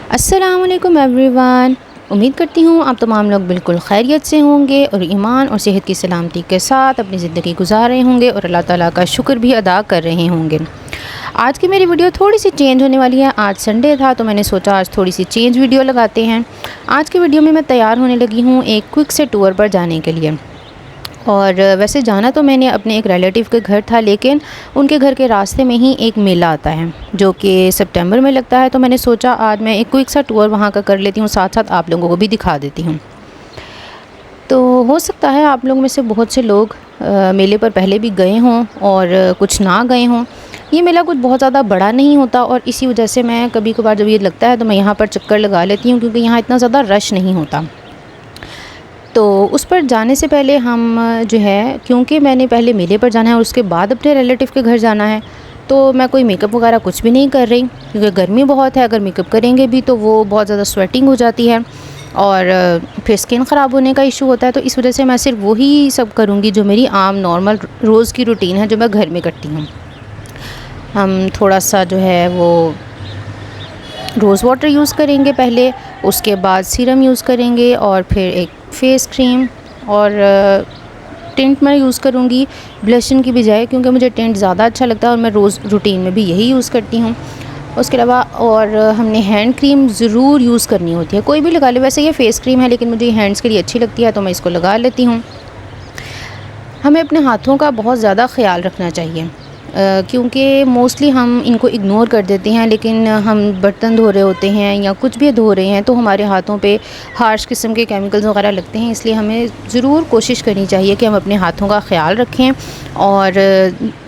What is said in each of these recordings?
अस्सलामुअलैकुम एवरीवन। उम्मीद करती हूँ आप तमाम लोग बिल्कुल खैरियत से होंगे और ईमान और सेहत की सलामती के साथ अपनी ज़िंदगी गुजार रहे होंगे और अल्लाह ताला का शुक्र भी अदा कर रहे होंगे। आज की मेरी वीडियो थोड़ी सी चेंज होने वाली है। आज संडे था तो मैंने सोचा आज थोड़ी सी चेंज वीडियो लगाते हैं। आज की वीडियो में मैं तैयार होने लगी हूँ एक क्विक से टूर पर जाने के लिए। और वैसे जाना तो मैंने अपने एक रिलेटिव के घर था, लेकिन उनके घर के रास्ते में ही एक मेला आता है जो कि सितंबर में लगता है। तो मैंने सोचा आज मैं एक क्विक सा टूर वहाँ का कर लेती हूँ, साथ साथ आप लोगों को भी दिखा देती हूँ। तो हो सकता है आप लोग में से बहुत से लोग मेले पर पहले भी गए हों और कुछ ना गए हों। ये मेला कुछ बहुत ज़्यादा बड़ा नहीं होता और इसी वजह से मैं कभी कभार जब ये लगता है तो मैं यहाँ पर चक्कर लगा लेती हूँ, क्योंकि यहाँ इतना ज़्यादा रश नहीं होता। तो उस पर जाने से पहले हम जो है, क्योंकि मैंने पहले मेले पर जाना है और उसके बाद अपने रिलेटिव के घर जाना है, तो मैं कोई मेकअप वगैरह कुछ भी नहीं कर रही, क्योंकि गर्मी बहुत है। अगर मेकअप करेंगे भी तो वो बहुत ज़्यादा स्वेटिंग हो जाती है और फिर स्किन ख़राब होने का इशू होता है। तो इस वजह से मैं सिर्फ वही सब करूँगी जो मेरी आम नॉर्मल रोज़ की रूटीन है, जो मैं घर में करती हूँ। हम थोड़ा सा जो है वो रोज़ वाटर यूज़ करेंगे पहले, उसके बाद सीरम यूज़ करेंगे और फिर एक फ़ेस क्रीम और टिंट मैं यूज़ करूँगी ब्लशन की बजाय, क्योंकि मुझे टिंट ज़्यादा अच्छा लगता है और मैं रोज़ रूटीन में भी यही यूज़ करती हूँ। उसके अलावा और हमने हैंड क्रीम ज़रूर यूज़ करनी होती है, कोई भी लगा ले। वैसे ये फ़ेस क्रीम है लेकिन मुझे हैंड्स के लिए अच्छी लगती है तो मैं इसको लगा लेती हूँ। हमें अपने हाथों का बहुत ज़्यादा ख़्याल रखना चाहिए, क्योंकि मोस्टली हम इनको इग्नोर कर देते हैं, लेकिन हम बर्तन धो रहे होते हैं या कुछ भी धो रहे हैं तो हमारे हाथों पे हार्श किस्म के केमिकल्स वगैरह लगते हैं। इसलिए हमें ज़रूर कोशिश करनी चाहिए कि हम अपने हाथों का ख़्याल रखें और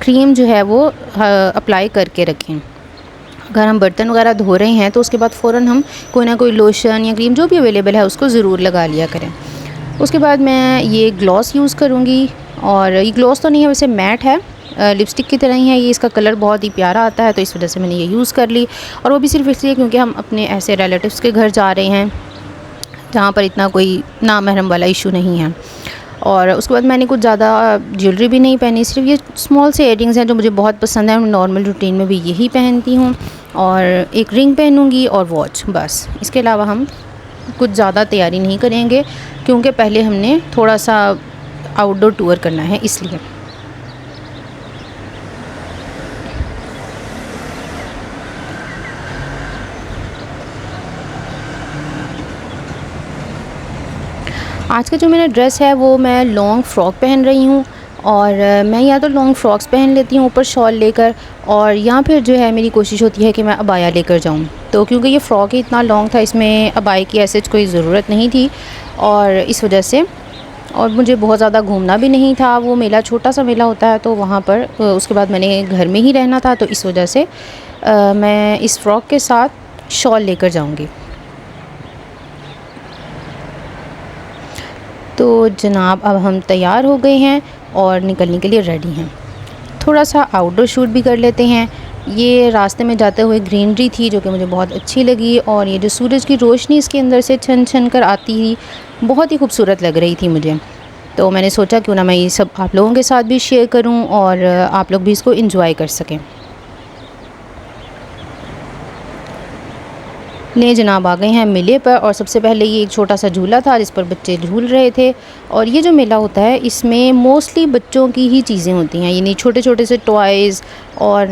क्रीम जो है वो अप्लाई करके रखें। अगर हम बर्तन वगैरह धो रहे हैं तो उसके बाद फ़ौरन हम कोई ना कोई लोशन या क्रीम जो भी अवेलेबल है उसको ज़रूर लगा लिया करें। उसके बाद मैं ये ग्लॉस यूज़ करूँगी, और ये ग्लॉस तो नहीं है, वैसे मैट है, लिपस्टिक की तरह ही है ये। इसका कलर बहुत ही प्यारा आता है तो इस वजह से मैंने ये यूज़ कर ली, और वो भी सिर्फ इसलिए क्योंकि हम अपने ऐसे रिलेटिव्स के घर जा रहे हैं जहाँ पर इतना कोई नामहरम वाला इशू नहीं है। और उसके बाद मैंने कुछ ज़्यादा ज्वेलरी भी नहीं पहनी, सिर्फ ये स्मॉल से इयररिंग्स हैं जो मुझे बहुत पसंद है। मैं नॉर्मल रूटीन में भी यही पहनती हूँ, और एक रिंग पहनूँगी और वॉच, बस। इसके अलावा हम कुछ ज़्यादा तैयारी नहीं करेंगे, क्योंकि पहले हमने थोड़ा सा आउटडोर टूर करना है इसलिए। आज का जो मेरा ड्रेस है वो मैं लॉन्ग फ़्रॉक पहन रही हूँ, और मैं या तो लॉन्ग फ़्रॉक्स पहन लेती हूँ ऊपर शॉल लेकर, और या फिर जो है मेरी कोशिश होती है कि मैं अबाया लेकर जाऊँ। तो क्योंकि ये फ़्रॉक ही इतना लॉन्ग था, इसमें अबाया की ऐसे कोई ज़रूरत नहीं थी, और इस वजह से, और मुझे बहुत ज़्यादा घूमना भी नहीं था। वो मेला छोटा सा मेला होता है तो वहाँ पर उसके बाद मैंने घर में ही रहना था, तो इस वजह से मैं इस फ़्रॉक के साथ शॉल लेकर जाऊँगी। तो जनाब अब हम तैयार हो गए हैं और निकलने के लिए रेडी हैं। थोड़ा सा आउटडोर शूट भी कर लेते हैं। ये रास्ते में जाते हुए ग्रीनरी थी जो कि मुझे बहुत अच्छी लगी, और ये जो सूरज की रोशनी इसके अंदर से छन छन कर आती थी, बहुत ही खूबसूरत लग रही थी मुझे। तो मैंने सोचा क्यों ना मैं ये सब आप लोगों के साथ भी शेयर करूं और आप लोग भी इसको एंजॉय कर सकें। ले जनाब आ गए हैं मेले पर, और सबसे पहले ये एक छोटा सा झूला था जिस पर बच्चे झूल रहे थे। और ये जो मेला होता है इसमें मोस्टली बच्चों की ही चीज़ें होती हैं, यानी छोटे छोटे से टॉयज़। और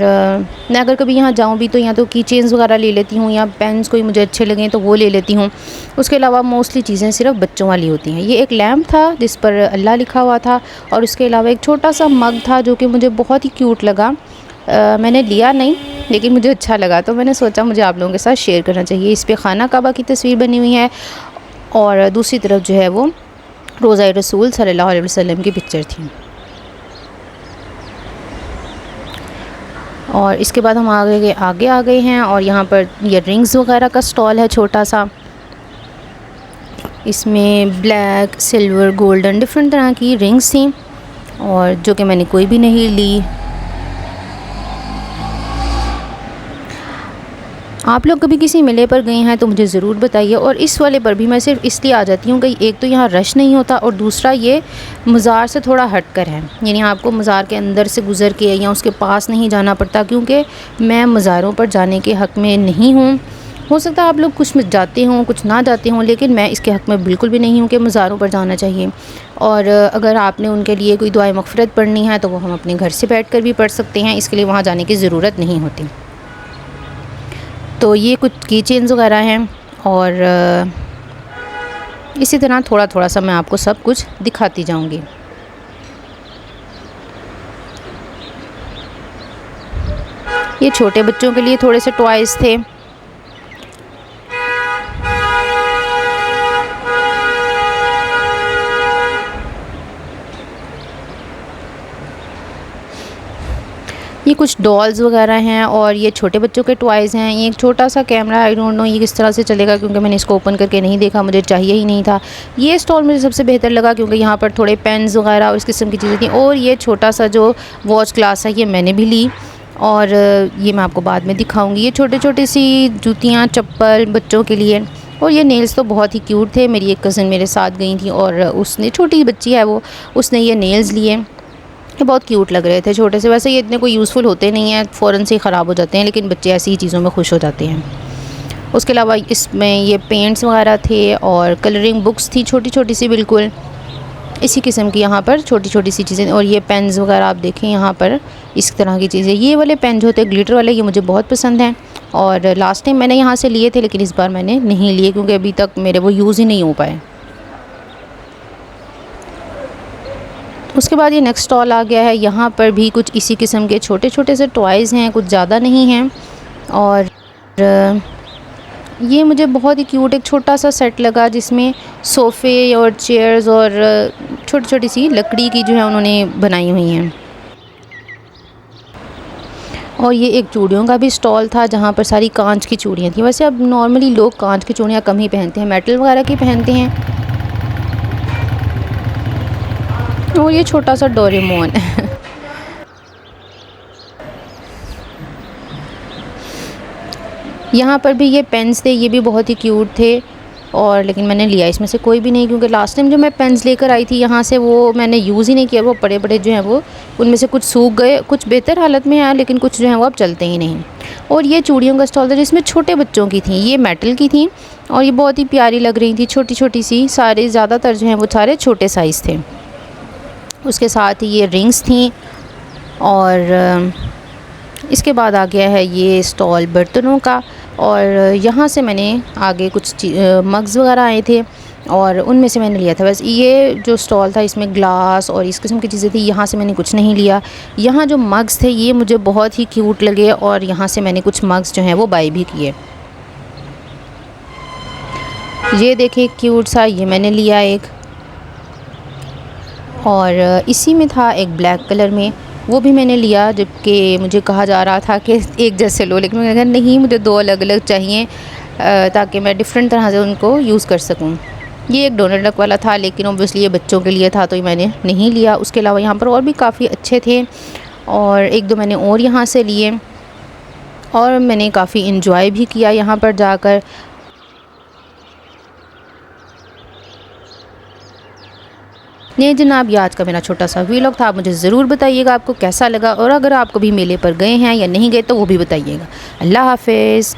मैं अगर कभी यहाँ जाऊँ भी तो या तो की चेन्स वगैरह ले लेती हूँ, या पेन्स कोई मुझे अच्छे लगें तो वो ले लेती हूँ। उसके अलावा मोस्टली चीज़ें सिर्फ बच्चों वाली होती हैं। ये एक लैम्प था जिस पर अल्लाह लिखा हुआ था, और उसके अलावा एक छोटा सा मग था जो कि मुझे बहुत ही क्यूट लगा। मैंने लिया नहीं लेकिन मुझे अच्छा लगा, तो मैंने सोचा मुझे आप लोगों के साथ शेयर करना चाहिए। इस पे खाना काबा की तस्वीर बनी हुई है, और दूसरी तरफ जो है वो रोज़ा रसूल सल्लल्लाहु अलैहि वसल्लम की पिक्चर थी। और इसके बाद हम आगे आ गए हैं, और यहाँ पर ये रिंग्स वगैरह का स्टॉल है छोटा सा। इसमें ब्लैक, सिल्वर, गोल्डन डिफरेंट तरह की रिंग्स थी, और जो कि मैंने कोई भी नहीं ली। आप लोग कभी किसी मेले पर गए हैं तो मुझे ज़रूर बताइए। और इस वाले पर भी मैं सिर्फ इसलिए आ जाती हूँ कि एक तो यहाँ रश नहीं होता, और दूसरा ये मज़ार से थोड़ा हट कर है, यानी आपको मज़ार के अंदर से गुज़र के या उसके पास नहीं जाना पड़ता, क्योंकि मैं मज़ारों पर जाने के हक़ में नहीं हूँ। हो सकता है आप लोग कुछ में जाते हों, कुछ ना जाते हों, लेकिन मैं इसके हक़ में बिल्कुल भी नहीं हूँ कि मज़ारों पर जाना चाहिए। और अगर आपने उनके लिए कोई दुआए मग़फ़िरत पढ़नी है तो वो हम अपने घर से बैठकर भी पढ़ सकते हैं, इसके लिए वहाँ जाने की ज़रूरत नहीं होती। तो ये कुछ की चेन्स वगैरह हैं और इसी तरह थोड़ा-थोड़ा सा मैं आपको सब कुछ दिखाती जाऊँगी। ये छोटे बच्चों के लिए थोड़े से टॉयज़ थे। ये कुछ डॉल्स वगैरह हैं और ये छोटे बच्चों के टॉयज़ हैं। ये एक छोटा सा कैमरा, आई डोंट नो ये किस तरह से चलेगा, क्योंकि मैंने इसको ओपन करके नहीं देखा, मुझे चाहिए ही नहीं था। ये स्टॉल मुझे सबसे बेहतर लगा क्योंकि यहाँ पर थोड़े पेन्स वगैरह और इस किस्म की चीज़ें थी। और ये छोटा सा जो वॉच ग्लास है ये मैंने भी ली और ये मैं आपको बाद में दिखाऊँगी। ये छोटे-छोटे सी जूतियाँ, चप्पल बच्चों के लिए। और ये नेल्स तो बहुत ही क्यूट थे। मेरी एक कज़न मेरे साथ गई थी और उसने, छोटी बच्ची है वो, उसने ये नेल्स लिए। ये बहुत क्यूट लग रहे थे छोटे से। वैसे ये इतने कोई यूज़फुल होते नहीं हैं, फ़ौरन से ही ख़राब हो जाते हैं, लेकिन बच्चे ऐसी ही चीज़ों में खुश हो जाते हैं। उसके अलावा इसमें ये पेंट्स वगैरह थे और कलरिंग बुक्स थी छोटी-छोटी सी, बिल्कुल इसी किस्म की यहाँ पर छोटी-छोटी सी चीज़ें। और ये पेन्स वगैरह आप देखें यहाँ पर, इस तरह की चीज़ें। ये वाले पेन जो होते हैं ग्लिटर वाले, ये मुझे बहुत पसंद हैं और लास्ट टाइम मैंने यहाँ से लिए थे, लेकिन इस बार मैंने नहीं लिए क्योंकि अभी तक मेरे वो यूज़ ही नहीं हो पाए। उसके बाद ये नेक्स्ट स्टॉल आ गया है। यहाँ पर भी कुछ इसी किस्म के छोटे-छोटे से टॉयज़ हैं, कुछ ज़्यादा नहीं हैं। और ये मुझे बहुत ही क्यूट एक छोटा सा सेट लगा, जिसमें सोफ़े और चेयर्स और छोटी-छोटी सी लकड़ी की जो है उन्होंने बनाई हुई हैं। और ये एक चूड़ियों का भी स्टॉल था जहाँ पर सारी कांच की चूड़ियाँ थी। वैसे अब नॉर्मली लोग कांच की चूड़ियाँ कम ही पहनते हैं, मेटल वगैरह की पहनते हैं। और ये छोटा सा डोरेमोन यहाँ पर भी ये पेन्स थे, ये भी बहुत ही क्यूट थे। और लेकिन मैंने लिया इसमें से कोई भी नहीं, क्योंकि लास्ट टाइम जो मैं पेन्स लेकर आई थी यहाँ से, वो मैंने यूज़ ही नहीं किया। वो बड़े-बड़े जो हैं वो, उनमें से कुछ सूख गए, कुछ बेहतर हालत में हैं, लेकिन कुछ जो हैं वो अब चलते ही नहीं। और ये चूड़ियों का स्टॉल था जिसमें छोटे बच्चों की थी, ये मेटल की थी और ये बहुत ही प्यारी लग रही थी, छोटी-छोटी सी। सारे ज़्यादातर जो हैं वो सारे छोटे साइज़ थे। उसके साथ ही ये रिंग्स थी। और इसके बाद आ गया है ये स्टॉल बर्तनों का। और यहाँ से मैंने आगे कुछ मग्स वगैरह आए थे और उनमें से मैंने लिया था। बस ये जो स्टॉल था इसमें ग्लास और इस किस्म की चीज़ें थी, यहाँ से मैंने कुछ नहीं लिया। यहाँ जो मग्स थे ये मुझे बहुत ही क्यूट लगे और यहाँ से मैंने कुछ मग्स जो हैं वो बाय भी किए। ये देखिए क्यूट सा, ये मैंने लिया एक। और इसी में था एक ब्लैक कलर में, वो भी मैंने लिया, जबकि मुझे कहा जा रहा था कि एक जैसे लो, लेकिन मैंने कहा नहीं, मुझे दो अलग-अलग चाहिए ताकि मैं डिफरेंट तरह से उनको यूज़ कर सकूं। ये एक डोनट डक वाला था, लेकिन ऑब्वियसली ये बच्चों के लिए था तो ये मैंने नहीं लिया। उसके अलावा यहाँ पर और भी काफ़ी अच्छे थे और एक दो मैंने और यहाँ से लिए और मैंने काफ़ी इंजॉय भी किया यहाँ पर जाकर। ये जनाब, ये आज का मेरा छोटा सा व्लॉग था। आप मुझे ज़रूर बताइएगा आपको कैसा लगा, और अगर आप कभी मेले पर गए हैं या नहीं गए तो वो भी बताइएगा। अल्लाह हाफ़िज़।